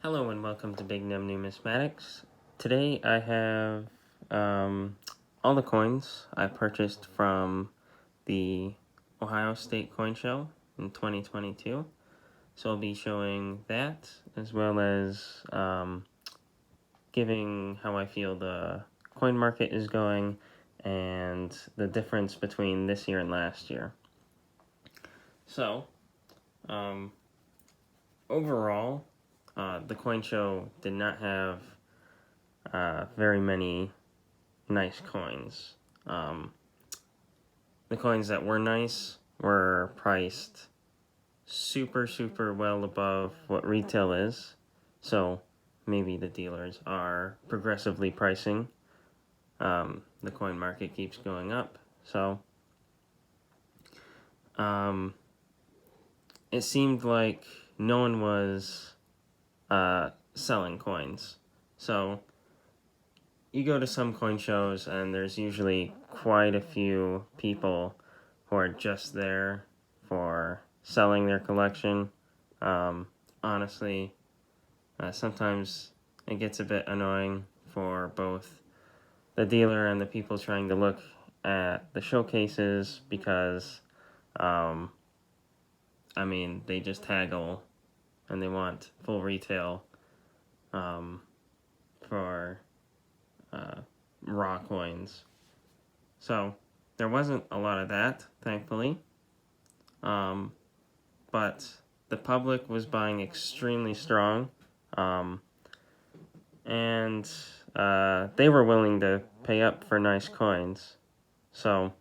Hello and welcome to Big Num Numismatics. Today I have all the coins I purchased from the Ohio State Coin Show in 2022. So I'll be showing that as well as giving how I feel the coin market is going and the difference between this year and last year. So, overall, the coin show did not have very many nice coins. The coins that were nice were priced super well above what retail is, so maybe the dealers are progressively pricing. The coin market keeps going up, so it seemed like no one was selling coins. So you go to some coin shows and there's usually quite a few people who are just there for selling their collection. Honestly, sometimes it gets a bit annoying for both the dealer and the people trying to look at the showcases because, they just haggle and they want full retail for raw coins. So there wasn't a lot of that, thankfully. But the public was buying extremely strong. And they were willing to pay up for nice coins. So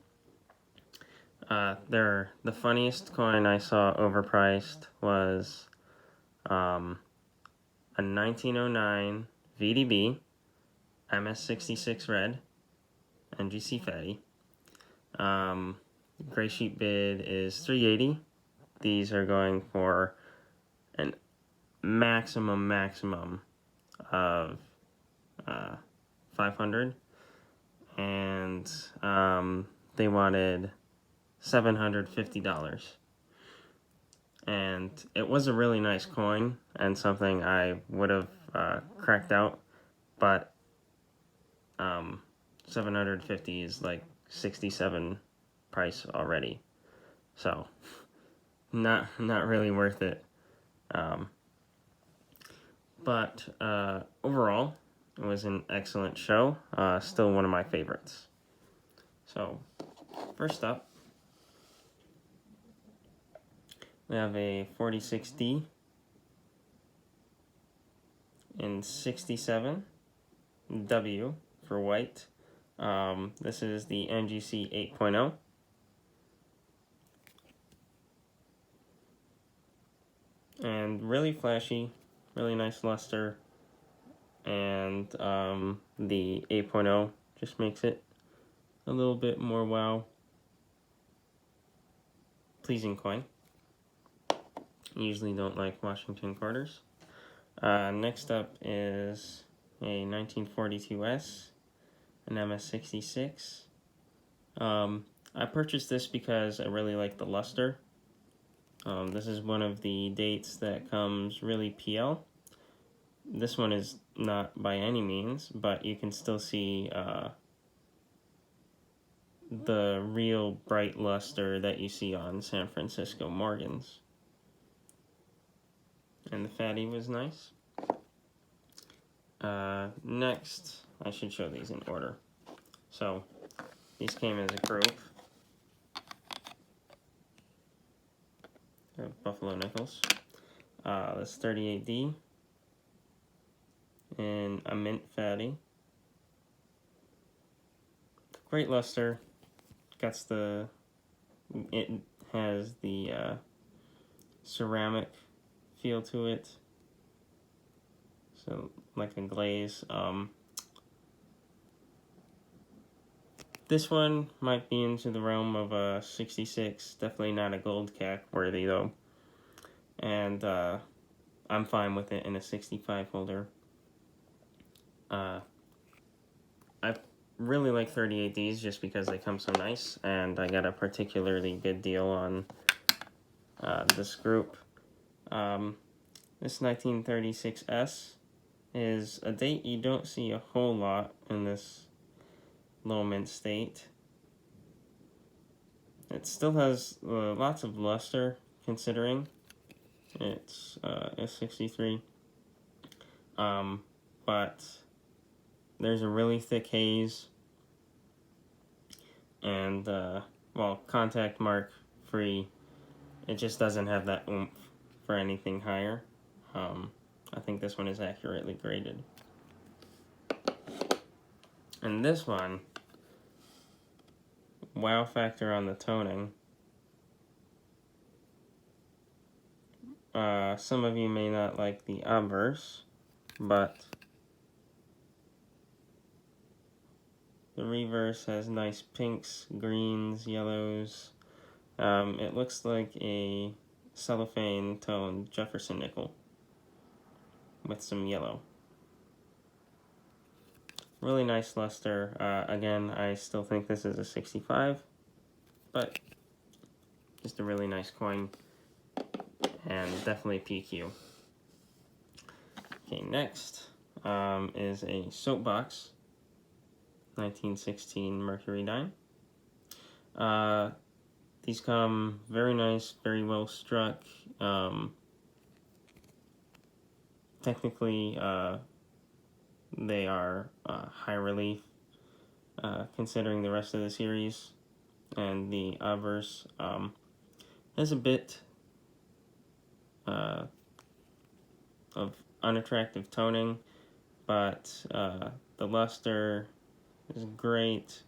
the funniest coin I saw overpriced was a 1909 VDB MS66 red NGC fatty. Gray sheet bid is $380. These are going for an maximum of $500, and they wanted $750. And it was a really nice coin and something I would have cracked out, but 750 is like 67 price already, so not really worth it. But overall, it was an excellent show. Still one of my favorites. So first up, we have a 46D in 67 W for white. This is the NGC 8.0. And really flashy, really nice luster, and the 8.0 just makes it a little bit more wow. Pleasing coin. Usually don't like Washington quarters. Next up is a 1942S, an MS66. I purchased this because I really like the luster. This is one of the dates that comes really PL. This one is not by any means, but you can still see the real bright luster that you see on San Francisco Morgans. And the fatty was nice. Next, I should show these in order. So, these came as a group. Buffalo nickels. This 38D. And a mint fatty. Great luster. It has the ceramic feel to it. So, like a glaze. This one might be into the realm of a 66, definitely not a gold cack worthy though. And I'm fine with it in a 65 holder. I really like 38Ds just because they come so nice, and I got a particularly good deal on this group. This 1936S is a date you don't see a whole lot in this low mint state. It still has lots of luster, considering it's S63. But there's a really thick haze, and well, contact mark free, it just doesn't have that oomph for anything higher. I think this one is accurately graded. And this one, wow factor on the toning. Some of you may not like the obverse, but the reverse has nice pinks, greens, yellows. It looks like a cellophane toned Jefferson nickel with some yellow. Really nice luster. Again, I still think this is a 65, but just a really nice coin, and definitely PQ. Okay, next is a soapbox, 1916 Mercury dime. These come very nice, very well struck. Technically, they are high relief, considering the rest of the series, and the obverse has a bit of unattractive toning, but the luster is great.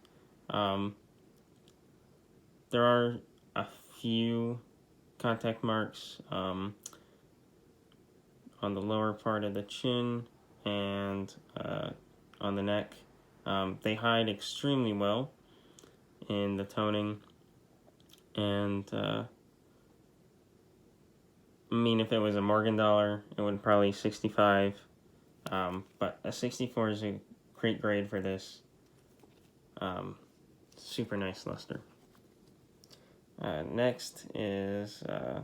There are a few contact marks on the lower part of the chin and on the neck. They hide extremely well in the toning, and I mean, if it was a Morgan dollar, it would probably 65, but a 64 is a great grade for this. Super nice luster. Next is a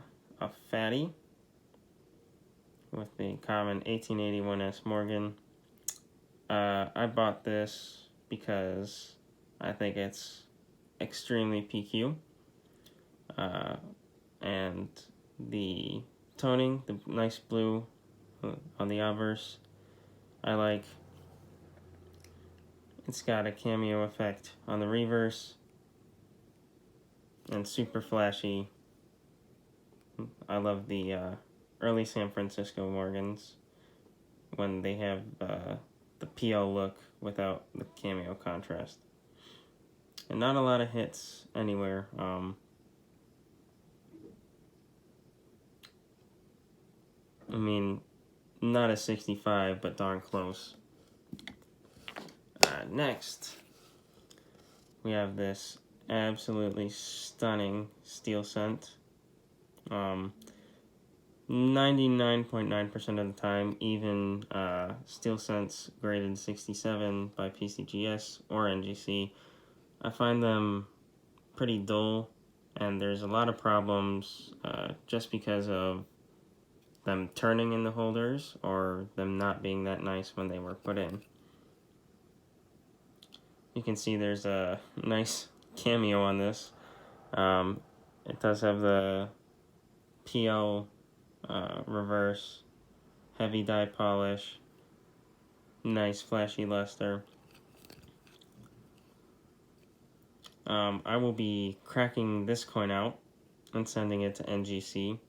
fatty with the common 1881 S Morgan. I bought this because I think it's extremely PQ, and the toning, the nice blue on the obverse, I like. It's got a cameo effect on the reverse, and super flashy. I love the early San Francisco Morgans when they have the PL look without the cameo contrast. And not a lot of hits anywhere. I mean, not a 65, but darn close. Next, we have this absolutely stunning steel scent. 99.9% of the time, even steel scents graded 67 by PCGS or NGC, I find them pretty dull, and there's a lot of problems just because of them turning in the holders or them not being that nice when they were put in. You can see there's a nice cameo on this. It does have the PL reverse, heavy dye polish, nice flashy luster. I will be cracking this coin out and sending it to NGC.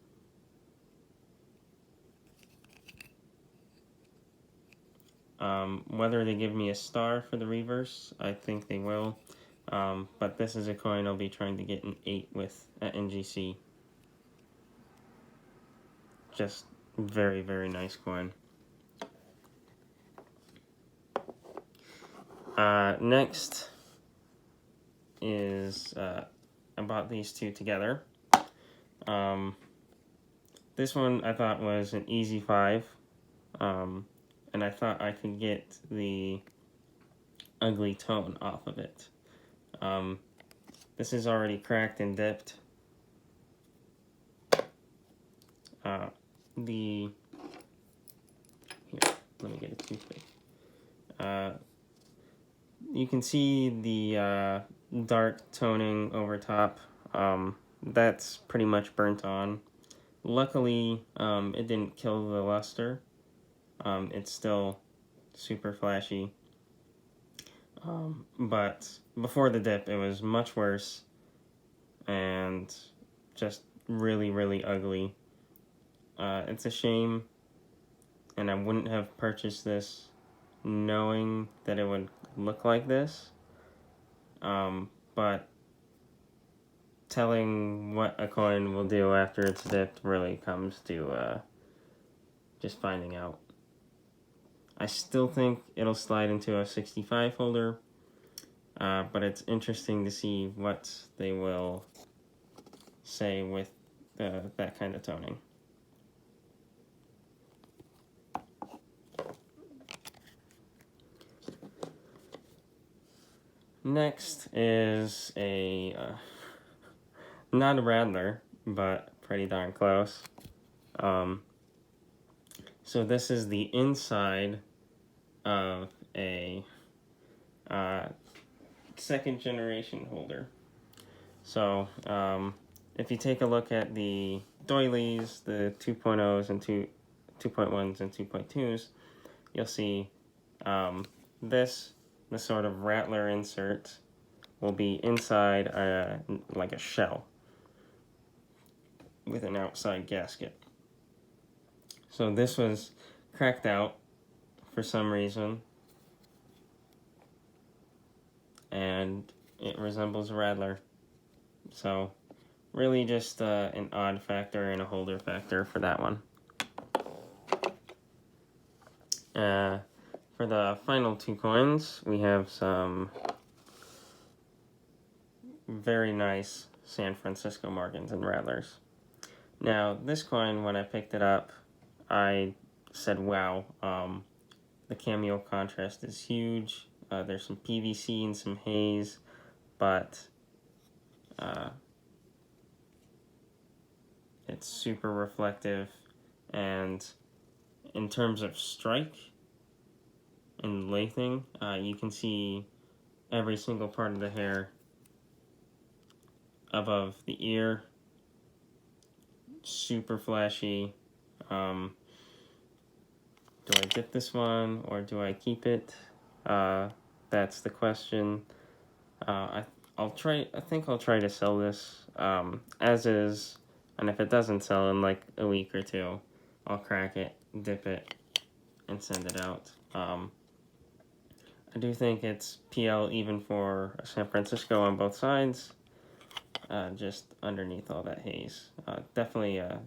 Whether they give me a star for the reverse, I think they will. But this is a coin I'll be trying to get an 8 with at NGC. Just very, very nice coin. Next is, I bought these two together. This one I thought was an easy 5. And I thought I could get the ugly tone off of it. This is already cracked and dipped. The let me get a toothpick. You can see the dark toning over top. That's pretty much burnt on. Luckily, it didn't kill the luster. It's still super flashy. But before the dip, it was much worse and just really, really ugly. It's a shame, and I wouldn't have purchased this knowing that it would look like this. But telling what a coin will do after it's dipped really comes to just finding out. I still think it'll slide into a 65 holder, but it's interesting to see what they will say with that kind of toning. Next is a, not a Rattler, but pretty darn close. So this is the inside of a second generation holder. So if you take a look at the doilies, the 2.0s and 2.1s and 2.2s, you'll see this sort of Rattler insert will be inside like a shell with an outside gasket. So this was cracked out for some reason, and it resembles a Rattler. So really just an odd factor and a holder factor for that one. For the final two coins, we have some very nice San Francisco Morgans and Rattlers. Now, this coin, when I picked it up, I said, wow, the cameo contrast is huge. There's some PVC and some haze, but it's super reflective, and in terms of strike and lathing, you can see every single part of the hair above the ear. Super flashy. Do I dip this one or do I keep it? That's the question. I'll try. I think I'll try to sell this as is, and if it doesn't sell in like a week or two, I'll crack it, dip it, and send it out. I do think it's PL even for San Francisco on both sides, just underneath all that haze. Definitely a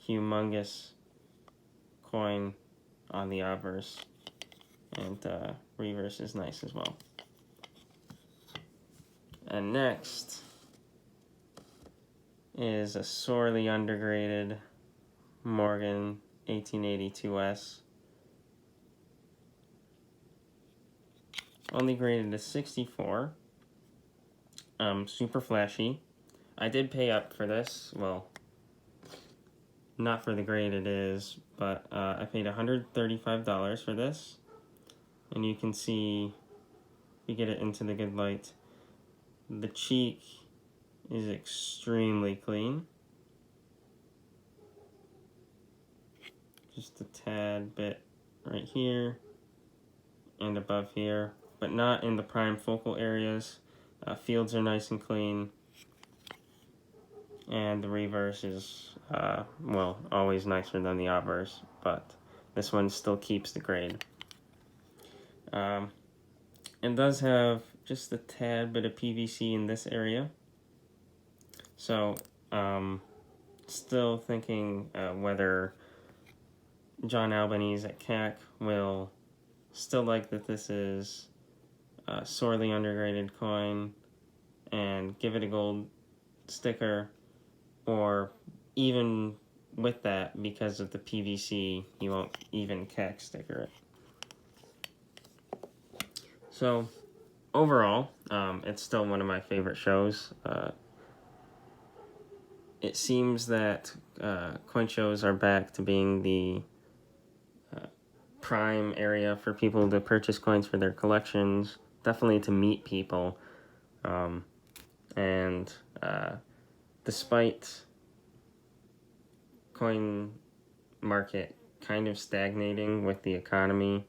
humongous coin on the obverse, and reverse is nice as well. And next is a sorely undergraded Morgan 1882S. Only graded a 64. Super flashy. I did pay up for this. Well, not for the grade it is, but I paid $135 for this. And you can see, if you get it into the good light, the cheek is extremely clean. Just a tad bit right here and above here, but not in the prime focal areas. Fields are nice and clean, and the reverse is, well, always nicer than the obverse, but this one still keeps the grade. It does have just a tad bit of PVC in this area, so still thinking whether John Albanese at CAC will still like that this is a sorely undergraded coin and give it a gold sticker, or even with that, because of the PVC, you won't even CAC sticker it. So overall, it's still one of my favorite shows. It seems that coin shows are back to being the prime area for people to purchase coins for their collections, definitely to meet people. And despite coin market kind of stagnating with the economy,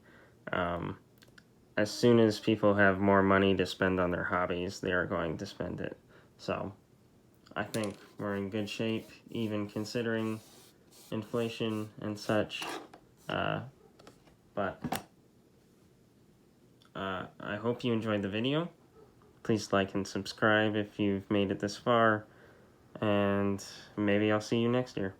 as soon as people have more money to spend on their hobbies, they are going to spend it. So I think we're in good shape, even considering inflation and such. But I hope you enjoyed the video. Please like and subscribe if you've made it this far, and maybe I'll see you next year.